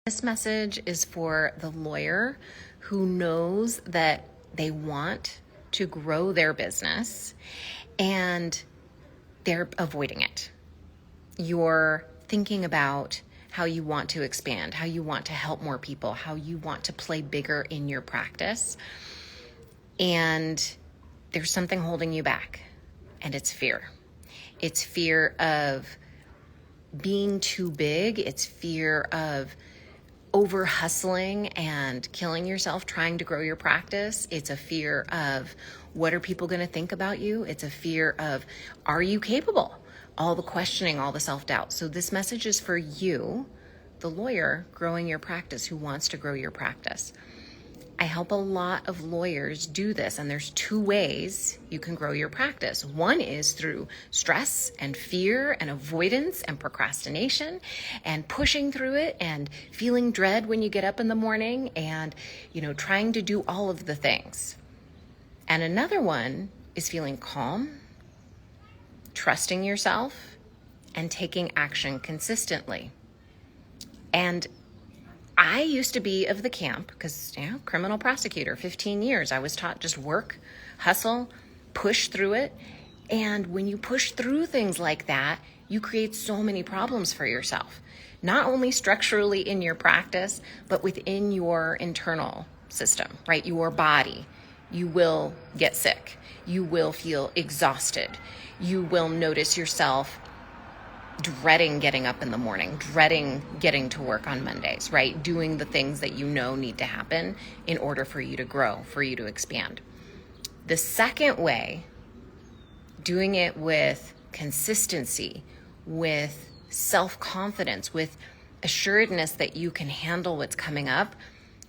This message is for the lawyer who knows that they want to grow their business and they're avoiding it. You're thinking about how you want to expand, how you want to help more people, how you want to play bigger in your practice. And there's something holding you back, and it's fear. It's fear of being too big. It's fear of over hustling and killing yourself trying to grow your practice. It's a fear of what are people going to think about you? It's a fear of, are you capable? All the questioning, all the self-doubt. So this message is for you, the lawyer growing your practice who wants to grow your practice. I help a lot of lawyers do this, and there's two ways you can grow your practice. One is through stress and fear and avoidance and procrastination and pushing through it and feeling dread when you get up in the morning and, trying to do all of the things. And another one is feeling calm, trusting yourself, and taking action consistently. And I used to be of the camp because, criminal prosecutor, 15 years. I was taught just work, hustle, push through it. And when you push through things like that, you create so many problems for yourself, not only structurally in your practice, but within your internal system, right? Your body. You will get sick. You will feel exhausted. You will notice yourself dreading getting up in the morning, dreading getting to work on Mondays, right? Doing the things that you know need to happen in order for you to grow, for you to expand. The second way, doing it with consistency, with self-confidence, with assuredness that you can handle what's coming up,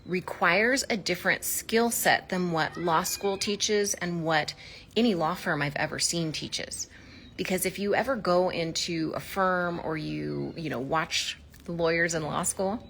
requires a different skill set than what law school teaches and what any law firm I've ever seen teaches. Because if you ever go into a firm or you watch the lawyers in law school,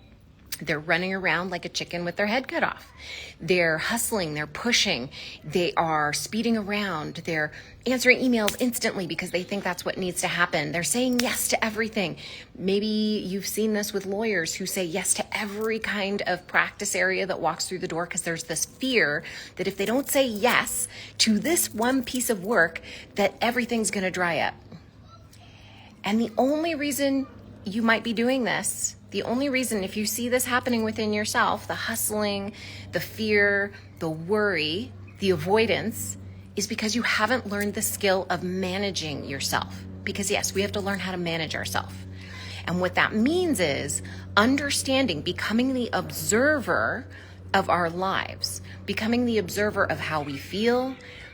they're running around like a chicken with their head cut off. They're hustling, they're pushing, they are speeding around, they're answering emails instantly because they think that's what needs to happen. They're saying yes to everything. Maybe you've seen this with lawyers who say yes to every kind of practice area that walks through the door because there's this fear that if they don't say yes to this one piece of work, that everything's going to dry up. And the only reason you might be doing this, the only reason, if you see this happening within yourself, the hustling, the fear, the worry, the avoidance, is because you haven't learned the skill of managing yourself. Because yes, we have to learn how to manage ourselves. And what that means is understanding, becoming the observer of our lives, becoming the observer of how we feel,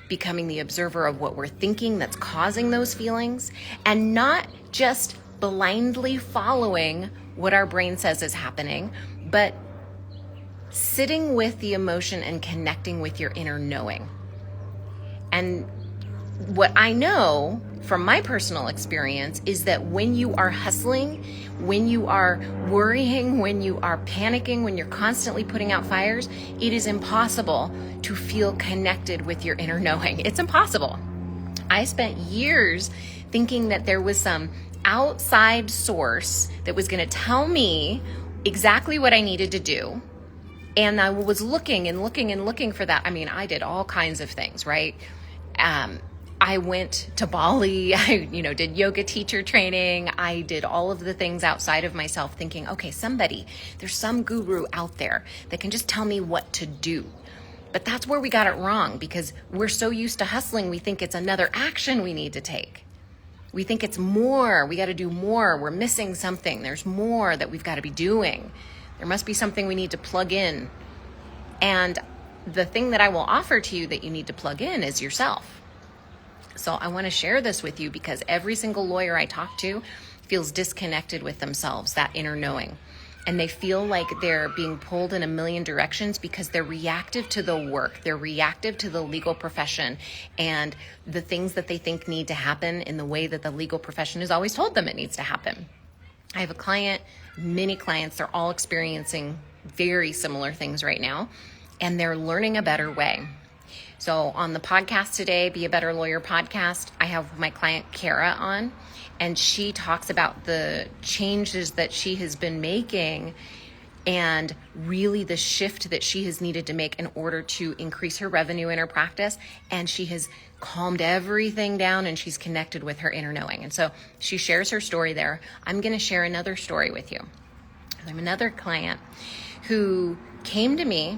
becoming the observer of what we're thinking that's causing those feelings, and not just blindly following what our brain says is happening, but sitting with the emotion and connecting with your inner knowing. And what I know from my personal experience is that when you are hustling, when you are worrying, when you are panicking, when you're constantly putting out fires, it is impossible to feel connected with your inner knowing. It's impossible. I spent years thinking that there was some outside source that was going to tell me exactly what I needed to do. And I was looking for that. I mean, I did all kinds of things, right? I went to Bali, I, did yoga teacher training. I did all of the things outside of myself thinking, okay, there's some guru out there that can just tell me what to do. But that's where we got it wrong because we're so used to hustling. We think it's another action we need to take. We think it's more, we got to do more. We're missing something. There's more that we've got to be doing. There must be something we need to plug in. And the thing that I will offer to you that you need to plug in is yourself. So I want to share this with you because every single lawyer I talk to feels disconnected with themselves, that inner knowing. And they feel like they're being pulled in a million directions because they're reactive to the work. They're reactive to the legal profession and the things that they think need to happen in the way that the legal profession has always told them it needs to happen. I have a client, many clients, they're all experiencing very similar things right now, and they're learning a better way. So on the podcast today, Be a Better Lawyer podcast, I have my client Kara on, and she talks about the changes that she has been making and really the shift that she has needed to make in order to increase her revenue in her practice. And she has calmed everything down and she's connected with her inner knowing. And so she shares her story there. I'm going to share another story with you. I have another client who came to me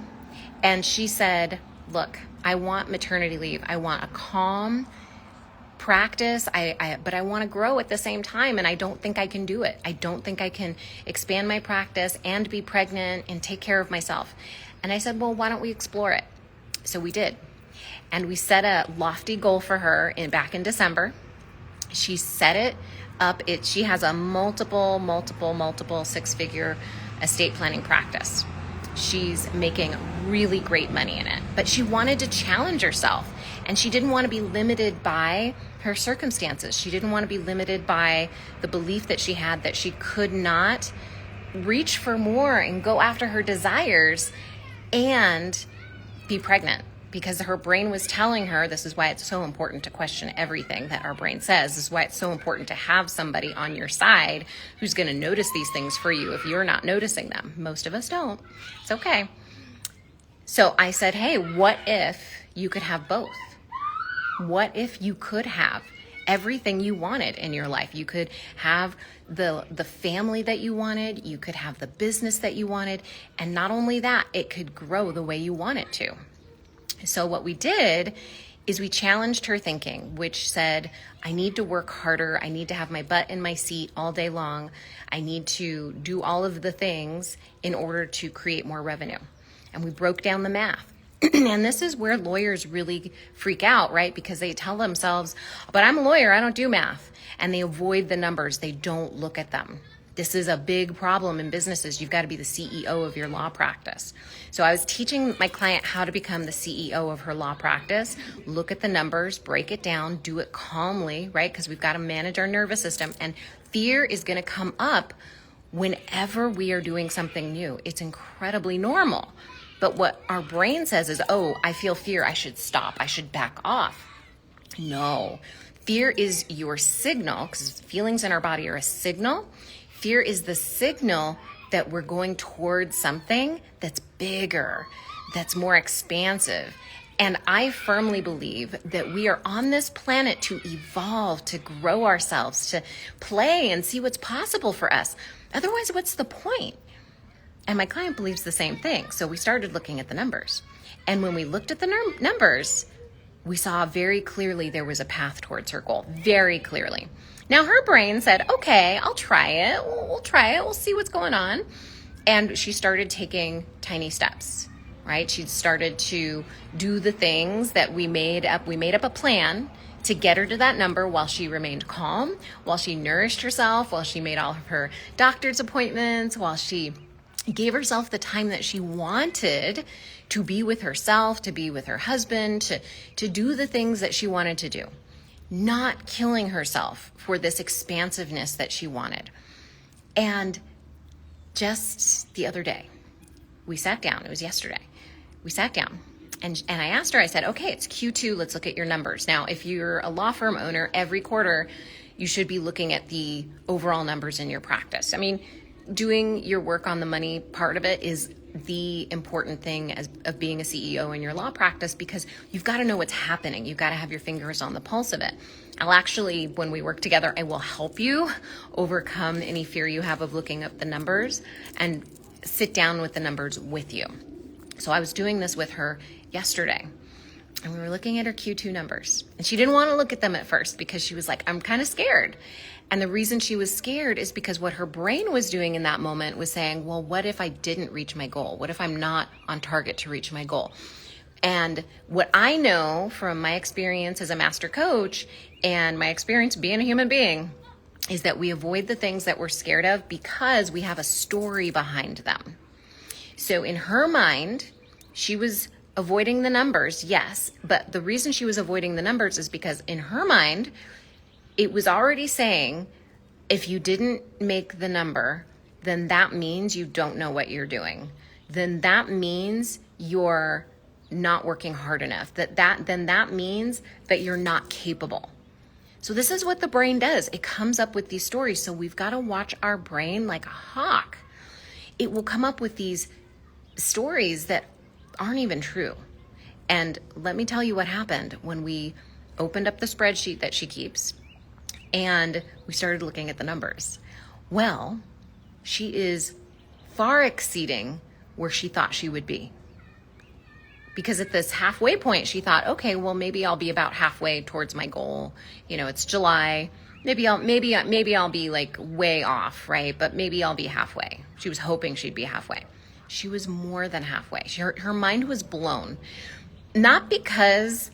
and she said, look, I want maternity leave. I want a calm practice, but I want to grow at the same time, and I don't think I can do it. I don't think I can expand my practice and be pregnant and take care of myself. And I said, well, why don't we explore it? So we did. And we set a lofty goal for her back in December. She set it up. She has a multiple six-figure estate planning practice. She's making really great money in it, but she wanted to challenge herself, and she didn't want to be limited by her circumstances. She didn't want to be limited by the belief that she had that she could not reach for more and go after her desires and be pregnant, because her brain was telling her, this is why it's so important to question everything that our brain says. This is why it's so important to have somebody on your side who's going to notice these things for you if you're not noticing them. Most of us don't. It's okay. So I said, hey, what if you could have both? What if you could have everything you wanted in your life? You could have the family that you wanted. You could have the business that you wanted. And not only that, it could grow the way you want it to. So what we did is we challenged her thinking, which said, I need to work harder. I need to have my butt in my seat all day long. I need to do all of the things in order to create more revenue. And we broke down the math. And this is where lawyers really freak out, right? Because they tell themselves, but I'm a lawyer, I don't do math. And they avoid the numbers. They don't look at them. This is a big problem in businesses. You've got to be the CEO of your law practice. So I was teaching my client how to become the CEO of her law practice. Look at the numbers, break it down, do it calmly, right? Because we've got to manage our nervous system. And fear is going to come up whenever we are doing something new. It's incredibly normal. But what our brain says is, oh, I feel fear. I should stop. I should back off. No. Fear is your signal, because feelings in our body are a signal. Fear is the signal that we're going towards something that's bigger, that's more expansive. And I firmly believe that we are on this planet to evolve, to grow ourselves, to play and see what's possible for us. Otherwise, what's the point? And my client believes the same thing. So we started looking at the numbers. And when we looked at the numbers, we saw very clearly there was a path towards her goal, very clearly. Now her brain said, okay, I'll try it. We'll try it. We'll see what's going on. And she started taking tiny steps, right? She started to do the things that we made up. We made up a plan to get her to that number while she remained calm, while she nourished herself, while she made all of her doctor's appointments, while she gave herself the time that she wanted to be with herself, to be with her husband, to do the things that she wanted to do, not killing herself for this expansiveness that she wanted. And just the other day, we sat down. It was yesterday. We sat down and I asked her, I said, okay, it's Q2. Let's look at your numbers. Now, if you're a law firm owner, every quarter, you should be looking at the overall numbers in your practice. I mean, doing your work on the money part of it is the important thing of being a CEO in your law practice, because you've got to know what's happening. You've got to have your fingers on the pulse of it. I'll actually, when we work together, I will help you overcome any fear you have of looking up the numbers and sit down with the numbers with you. So I was doing this with her yesterday, and we were looking at her Q2 numbers, and she didn't want to look at them at first because she was like, I'm kind of scared. And the reason she was scared is because what her brain was doing in that moment was saying, well, what if I didn't reach my goal? What if I'm not on target to reach my goal? And what I know from my experience as a master coach and my experience being a human being is that we avoid the things that we're scared of because we have a story behind them. So in her mind, she was avoiding the numbers, yes, but the reason she was avoiding the numbers is because in her mind, it was already saying, if you didn't make the number, then that means you don't know what you're doing. Then that means you're not working hard enough. Then that means that you're not capable. So this is what the brain does. It comes up with these stories. So we've got to watch our brain like a hawk. it will come up with these stories that aren't even true. And let me tell you what happened when we opened up the spreadsheet that she keeps and we started looking at the numbers. Well, she is far exceeding where she thought she would be. Because at this halfway point, she thought, okay, well, maybe I'll be about halfway towards my goal. It's July. Maybe I'll be like way off, right? But maybe I'll be halfway. She was hoping she'd be halfway. She was more than halfway. Her mind was blown, not because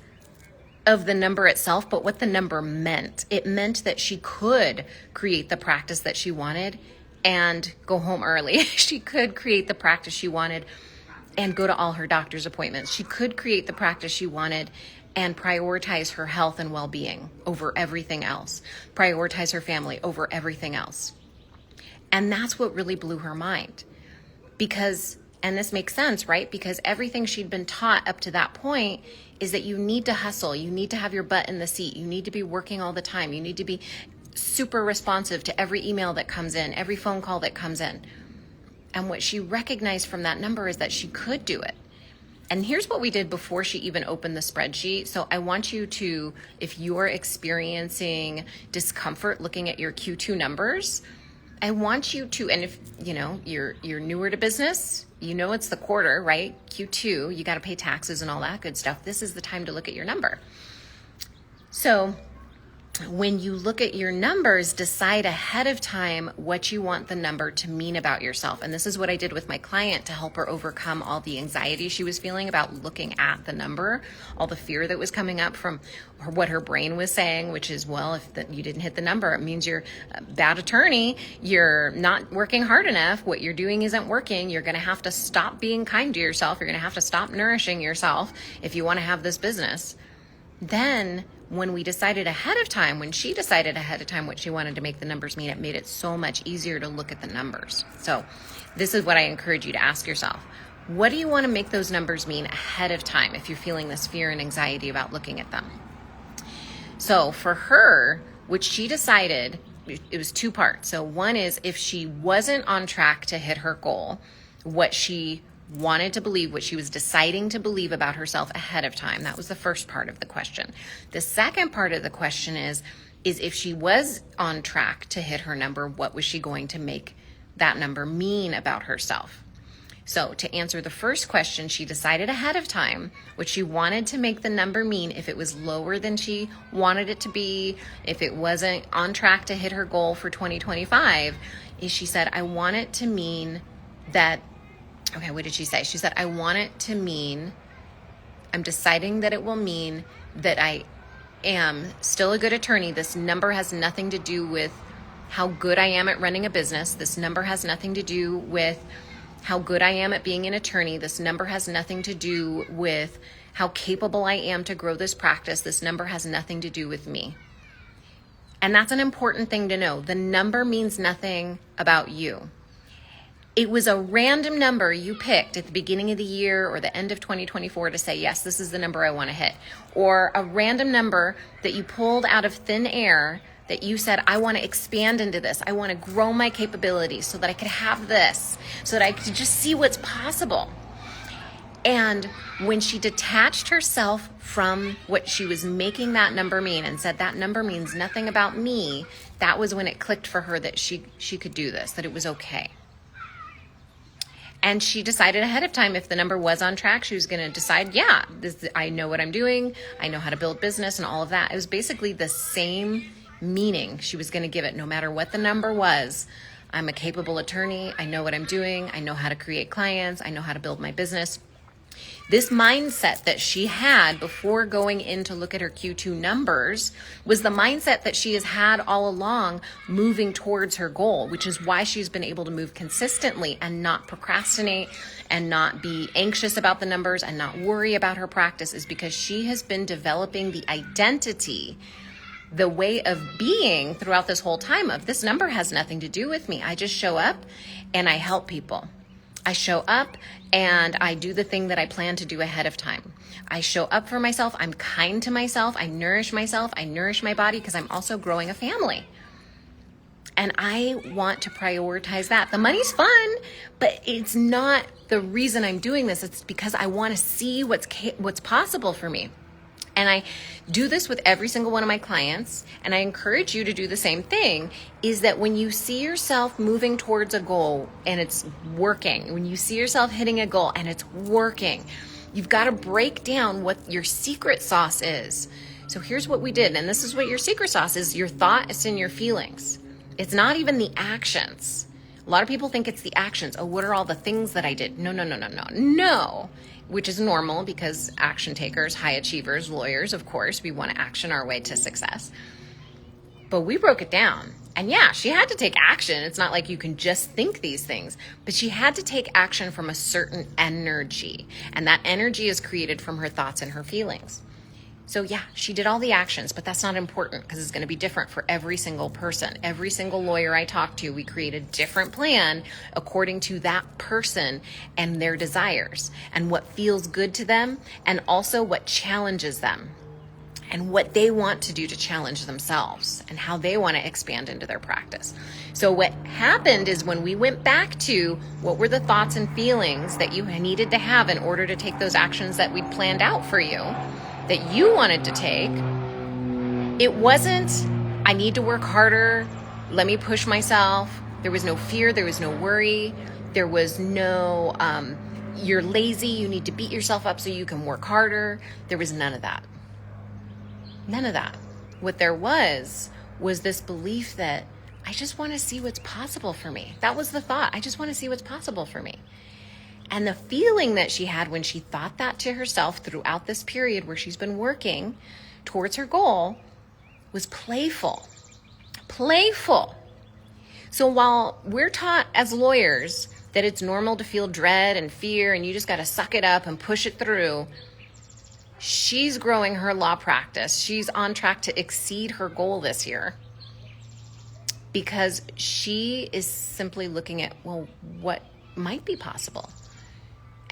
of the number itself, but what the number meant. It meant that she could create the practice that she wanted and go home early. She could create the practice she wanted and go to all her doctor's appointments. She could create the practice she wanted and prioritize her health and well-being over everything else. Prioritize her family over everything else. And that's what really blew her mind. Because, and this makes sense, right? Because everything she'd been taught up to that point is that you need to hustle. You need to have your butt in the seat. You need to be working all the time. You need to be super responsive to every email that comes in, every phone call that comes in. And what she recognized from that number is that she could do it. And here's what we did before she even opened the spreadsheet. So I want you to, if you're experiencing discomfort looking at your Q2 numbers, I want you to, and if you're newer to business, it's the quarter, right? Q2, you got to pay taxes and all that good stuff. This is the time to look at your number. So when you look at your numbers, decide ahead of time what you want the number to mean about yourself. And this is what I did with my client to help her overcome all the anxiety she was feeling about looking at the number, all the fear that was coming up from what her brain was saying, which is, well, if you didn't hit the number, it means you're a bad attorney. You're not working hard enough. What you're doing isn't working. You're going to have to stop being kind to yourself. You're going to have to stop nourishing yourself if you want to have this business. Then when she decided ahead of time what she wanted to make the numbers mean, it made it so much easier to look at the numbers. So this is what I encourage you to ask yourself. What do you want to make those numbers mean ahead of time if you're feeling this fear and anxiety about looking at them? So for her, what she decided, it was two parts. So one is if she wasn't on track to hit her goal, what she wanted to believe, what she was deciding to believe about herself ahead of time. That was the first part of the question. The second part of the question is if she was on track to hit her number, what was she going to make that number mean about herself? So to answer the first question, she decided ahead of time what she wanted to make the number mean if it was lower than she wanted it to be, if it wasn't on track to hit her goal for 2025, is she said, I want it to mean that. Okay, what did she say? She said, I want it to mean, I'm deciding that it will mean that I am still a good attorney. This number has nothing to do with how good I am at running a business. This number has nothing to do with how good I am at being an attorney. This number has nothing to do with how capable I am to grow this practice. This number has nothing to do with me. And that's an important thing to know. The number means nothing about you. It was a random number you picked at the beginning of the year or the end of 2024 to say, yes, this is the number I want to hit. Or a random number that you pulled out of thin air that you said, I want to expand into this. I want to grow my capabilities so that I could have this, so that I could just see what's possible. And when she detached herself from what she was making that number mean and said, that number means nothing about me, that was when it clicked for her that she could do this, that it was okay. And she decided ahead of time if the number was on track, she was going to decide, I know what I'm doing. I know how to build business and all of that. It was basically the same meaning she was going to give it no matter what the number was. I'm a capable attorney. I know what I'm doing. I know how to create clients. I know how to build my business. This mindset that she had before going in to look at her Q2 numbers was the mindset that she has had all along moving towards her goal, which is why she's been able to move consistently and not procrastinate and not be anxious about the numbers and not worry about her practice, is because she has been developing the identity, the way of being throughout this whole time of this number has nothing to do with me. I just show up and I help people. I show up and I do the thing that I plan to do ahead of time. I show up for myself. I'm kind to myself. I nourish myself. I nourish my body because I'm also growing a family. And I want to prioritize that. The money's fun, but it's not the reason I'm doing this. It's because I want to see what's possible for me. And I do this with every single one of my clients, and I encourage you to do the same thing, is that when you see yourself moving towards a goal and it's working, when you see yourself hitting a goal and it's working, you've got to break down what your secret sauce is. So here's what we did, and this is what your secret sauce is: your thoughts and your feelings. It's not even the actions. A lot of people think it's the actions. Oh, what are all the things that I did? No. Which is normal, because action takers, high achievers, lawyers, of course, we want to action our way to success. But we broke it down. And yeah, she had to take action. It's not like you can just think these things, but she had to take action from a certain energy. And that energy is created from her thoughts and her feelings. So yeah, she did all the actions, but that's not important, because it's going to be different for every single person. Every single lawyer I talk to, we create a different plan according to that person and their desires and what feels good to them, and also what challenges them and what they want to do to challenge themselves and how they want to expand into their practice. So what happened is, when we went back to what were the thoughts and feelings that you needed to have in order to take those actions that we'd planned out for you, that you wanted to take, it wasn't, I need to work harder, let me push myself. There was no fear, there was no worry, there was no, you're lazy, you need to beat yourself up so you can work harder. There was none of that. None of that. What there was this belief that I just want to see what's possible for me. That was the thought. I just want to see what's possible for me. And the feeling that she had when she thought that to herself throughout this period where she's been working towards her goal was playful. Playful. So while we're taught as lawyers that it's normal to feel dread and fear and you just got to suck it up and push it through, she's growing her law practice. She's on track to exceed her goal this year, because she is simply looking at, well, what might be possible?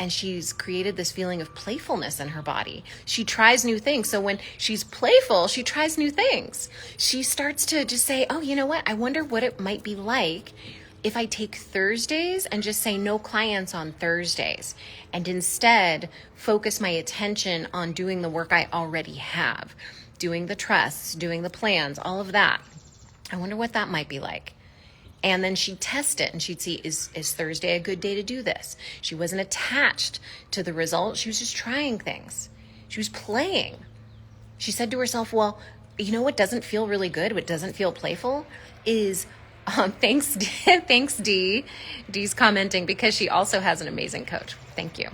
And she's created this feeling of playfulness in her body. She tries new things. So when she's playful, she tries new things. She starts to just say, oh, you know what? I wonder what it might be like if I take Thursdays and just say no clients on Thursdays, and instead focus my attention on doing the work I already have, doing the trusts, doing the plans, all of that. I wonder what that might be like. And then she'd test it and she'd see, is Thursday a good day to do this? She wasn't attached to the result. She was just trying things. She was playing. She said to herself, well, you know what doesn't feel really good, what doesn't feel playful is, thanks, Dee. Dee's commenting because she also has an amazing coach. Thank you.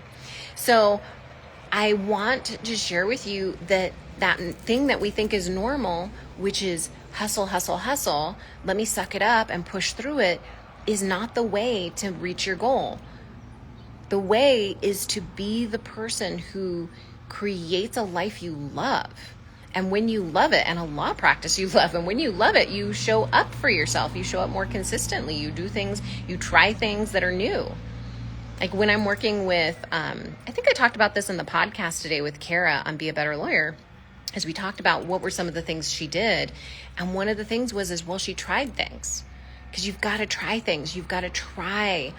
So I want to share with you that thing that we think is normal, which is hustle, hustle, hustle, let me suck it up and push through it, is not the way to reach your goal. The way is to be the person who creates a life you love. And when you love it, and a law practice you love, and when you love it, you show up for yourself. You show up more consistently. You do things, you try things that are new. Like when I'm working with, I think I talked about this in the podcast today with Kara on Be a Better Lawyer, as we talked about what were some of the things she did. And one of the things was, she tried things. Because you've got to try things. You've got to try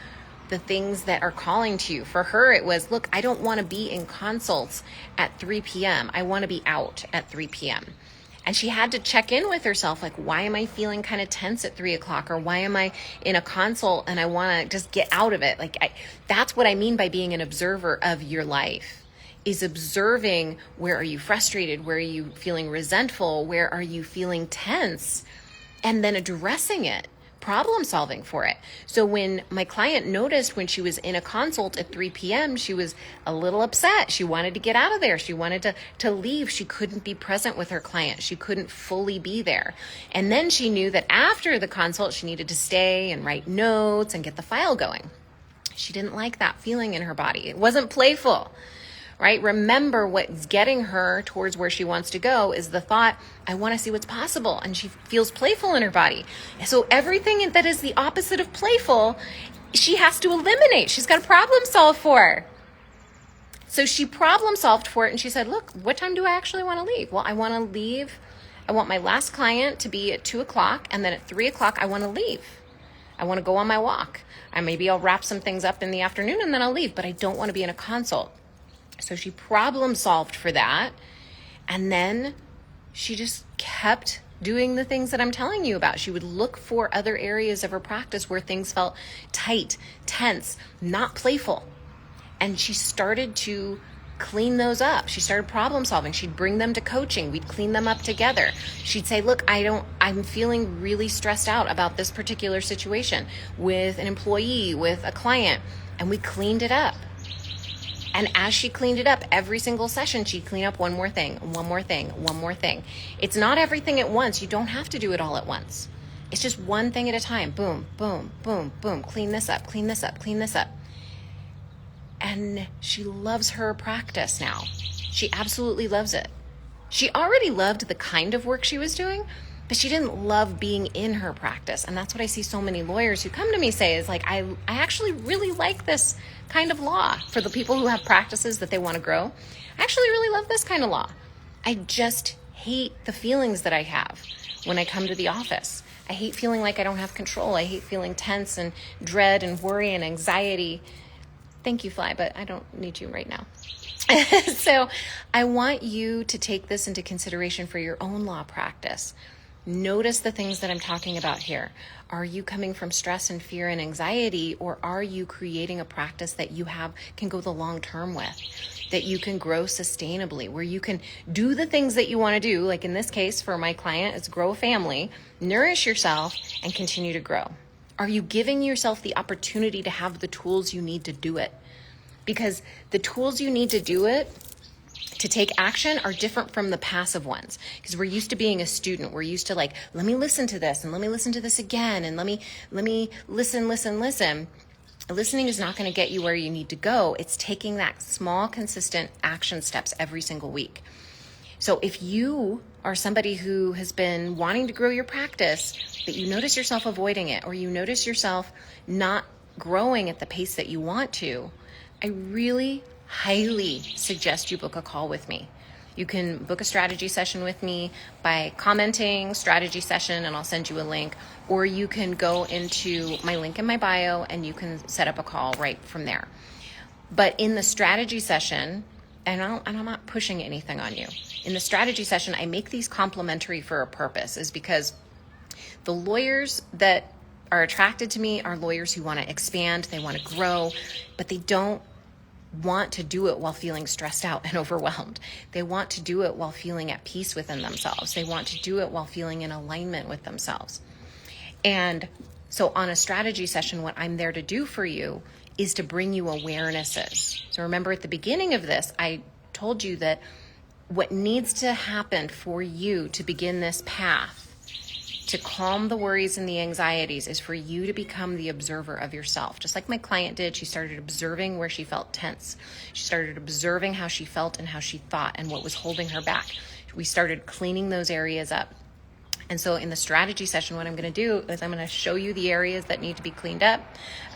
the things that are calling to you. For her, it was, look, I don't want to be in consults at 3 p.m. I want to be out at 3 p.m. And she had to check in with herself, like, why am I feeling kind of tense at 3 o'clock? Or why am I in a consult and I want to just get out of it? That's what I mean by being an observer of your life, is observing, where are you frustrated? Where are you feeling resentful? Where are you feeling tense? And then addressing it, problem solving for it. So when my client noticed when she was in a consult at 3 p.m., she was a little upset. She wanted to get out of there. She wanted to leave. She couldn't be present with her client. She couldn't fully be there. And then she knew that after the consult, she needed to stay and write notes and get the file going. She didn't like that feeling in her body. It wasn't playful. Right? Remember, what's getting her towards where she wants to go is the thought, I want to see what's possible. And she feels playful in her body. So everything that is the opposite of playful, she has to eliminate. She's got to problem solve for. So she problem solved for it. And she said, look, what time do I actually want to leave? Well, I want to leave I want my last client to be at 2:00, and then at 3:00, I want to leave. I want to go on my walk. Maybe I'll wrap some things up in the afternoon and then I'll leave, but I don't want to be in a consult. So she problem solved for that. And then she just kept doing the things that I'm telling you about. She would look for other areas of her practice where things felt tight, tense, not playful. And she started to clean those up. She started problem solving. She'd bring them to coaching. We'd clean them up together. She'd say, look, I'm feeling really stressed out about this particular situation with an employee, with a client. And we cleaned it up. And as she cleaned it up, every single session, she'd clean up one more thing, one more thing, one more thing. It's not everything at once. You don't have to do it all at once. It's just one thing at a time. Boom, boom, boom, boom. Clean this up, clean this up, clean this up. And she loves her practice now. She absolutely loves it. She already loved the kind of work she was doing, but she didn't love being in her practice. And that's what I see so many lawyers who come to me say is like, I actually really like this kind of law. For the people who have practices that they want to grow, I actually really love this kind of law. I just hate the feelings that I have when I come to the office. I hate feeling like I don't have control. I hate feeling tense and dread and worry and anxiety. Thank you, Fly, but I don't need you right now. So I want you to take this into consideration for your own law practice. Notice the things that I'm talking about here. Are you coming from stress and fear and anxiety, or are you creating a practice that you can go the long term with, that you can grow sustainably, where you can do the things that you want to do? Like in this case, for my client, it's grow a family, nourish yourself, and continue to grow. Are you giving yourself the opportunity to have the tools you need to do it? Because the tools you need to do it, to take action, are different from the passive ones. Because we're used to being a student. We're used to like, let me listen to this and let me listen to this again and let me listen. Listening is not going to get you where you need to go. It's taking that small, consistent action steps every single week. So if you are somebody who has been wanting to grow your practice, but you notice yourself avoiding it, or you notice yourself not growing at the pace that you want to, I really highly suggest you book a call with me. You can book a strategy session with me by commenting strategy session, and I'll send you a link, or you can go into my link in my bio and you can set up a call right from there. But in the strategy session, and I'm not pushing anything on you. In the strategy session, I make these complimentary for a purpose, is because the lawyers that are attracted to me are lawyers who want to expand, they want to grow, but they don't want to do it while feeling stressed out and overwhelmed. They want to do it while feeling at peace within themselves. They want to do it while feeling in alignment with themselves. And so on a strategy session, what I'm there to do for you is to bring you awarenesses. So remember at the beginning of this, I told you that what needs to happen for you to begin this path to calm the worries and the anxieties is for you to become the observer of yourself. Just like my client did, she started observing where she felt tense. She started observing how she felt and how she thought and what was holding her back. We started cleaning those areas up. And so in the strategy session, what I'm going to do is I'm going to show you the areas that need to be cleaned up.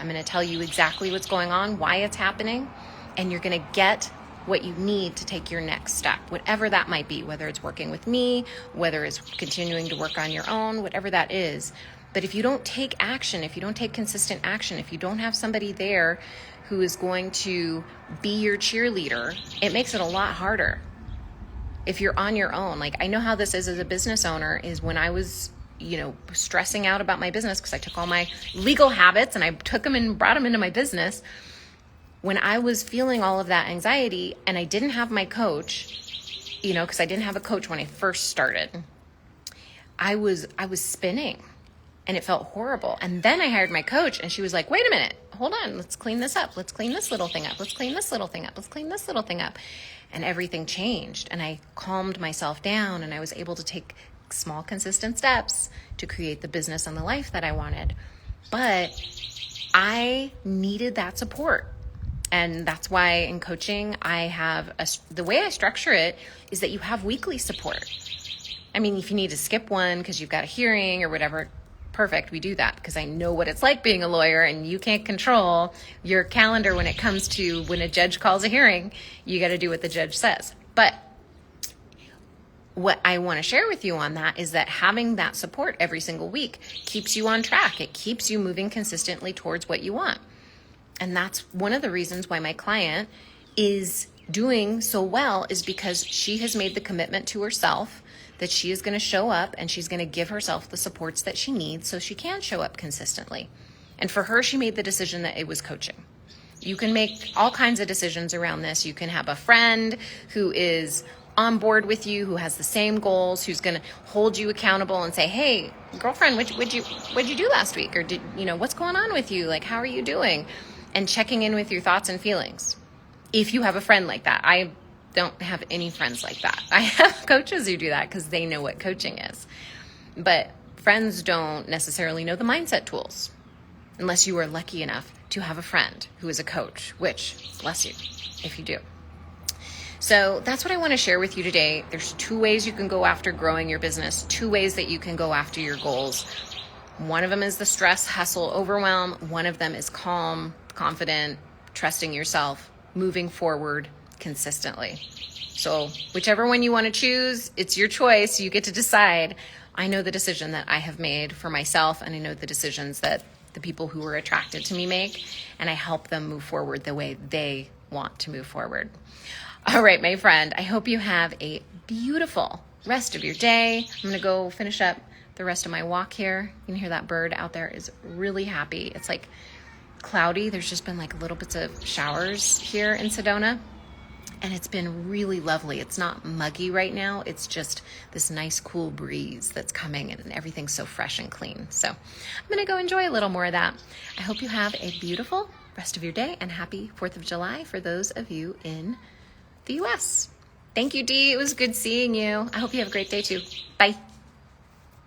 I'm going to tell you exactly what's going on, why it's happening, and you're going to get what you need to take your next step, whatever that might be, whether it's working with me, whether it's continuing to work on your own, whatever that is. But if you don't take action, if you don't take consistent action, if you don't have somebody there who is going to be your cheerleader, it makes it a lot harder if you're on your own. Like, I know how this is as a business owner, is when I was stressing out about my business because I took all my legal habits and I took them and brought them into my business. When I was feeling all of that anxiety and I didn't have my coach, because I didn't have a coach when I first started, I was spinning and it felt horrible. And then I hired my coach and she was like, wait a minute, hold on, let's clean this up. Let's clean this little thing up. Let's clean this little thing up. Let's clean this little thing up. And everything changed and I calmed myself down and I was able to take small, consistent steps to create the business and the life that I wanted. But I needed that support. And that's why in coaching, I have the way I structure it is that you have weekly support. I mean, if you need to skip one because you've got a hearing or whatever, perfect, we do that because I know what it's like being a lawyer and you can't control your calendar when it comes to when a judge calls a hearing. You got to do what the judge says. But what I want to share with you on that is that having that support every single week keeps you on track. It keeps you moving consistently towards what you want. And that's one of the reasons why my client is doing so well, is because she has made the commitment to herself that she is going to show up and she's going to give herself the supports that she needs so she can show up consistently. And for her, she made the decision that it was coaching. You can make all kinds of decisions around this. You can have a friend who is on board with you, who has the same goals, who's going to hold you accountable and say, hey, girlfriend, what'd you do last week? Or what's going on with you? Like, how are you doing? And checking in with your thoughts and feelings. If you have a friend like that. I don't have any friends like that. I have coaches who do that because they know what coaching is. But friends don't necessarily know the mindset tools unless you are lucky enough to have a friend who is a coach, which, bless you, if you do. So that's what I want to share with you today. There's 2 ways you can go after growing your business, 2 ways that you can go after your goals. One of them is the stress, hustle, overwhelm. One of them is calm, confident, trusting yourself, moving forward consistently. So whichever one you want to choose, it's your choice. You get to decide. I know the decision that I have made for myself, and I know the decisions that the people who are attracted to me make, and I help them move forward the way they want to move forward. All right, my friend, I hope you have a beautiful rest of your day. I'm going to go finish up the rest of my walk here. You can hear that bird out there is really happy. It's like cloudy. There's just been like little bits of showers here in Sedona, and it's been really lovely. It's not muggy right now. It's just this nice cool breeze that's coming, and everything's so fresh and clean. So I'm going to go enjoy a little more of that. I hope you have a beautiful rest of your day, and happy 4th of July for those of you in the U.S. Thank you, Dee. It was good seeing you. I hope you have a great day too. Bye.